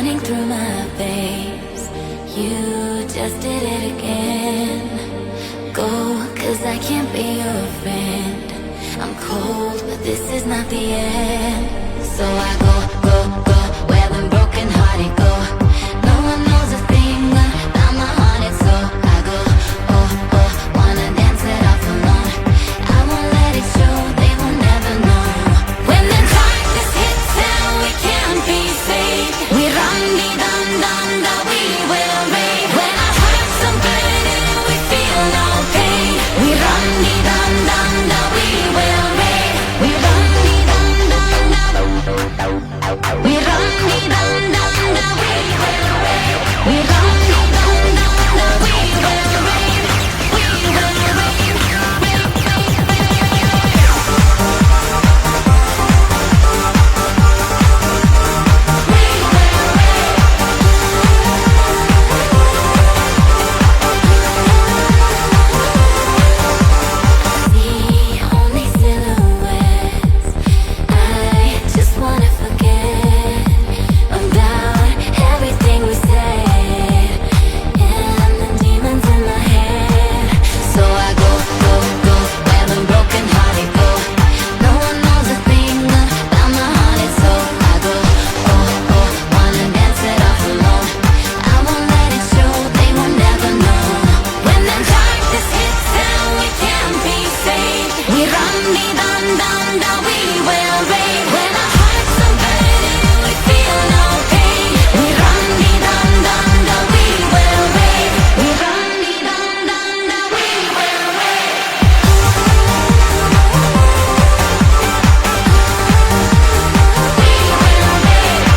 running through my veins. You just did it again. Go, 'cause I can't be your friend. I'm cold, but this is not the end. So I go, go, go, where the broken hearted go. No one knows a thing about my haunted soul. I go, oh, oh, wanna dance it off alone. I won't let it show, they will never know. When the darkness hits and we can't be saved, we run me dum dum da, we will rave. When our hearts are burning, we feel no pain. We run me dum dum da, we will rave. We run me dum dum da, we run me dum dum da, we will rave. We run me dum dum da, we will rave. We will rave, rave, rave, see only silhouettes. I just wanna forget about everything we said and the demons in my head. So I go, go, go, where the broken hearted go. No one knows a thing about my haunted soul. I go, oh, oh, wanna dance it off alone. I won't let it show, they will never know. When the darkness hits and we can't be saved, we run me dum dum da, we will rave. When our hearts are burning, we feel no pain. We run me dum dum da, we will rave. We run me dum dum da, we will rave. We will rave.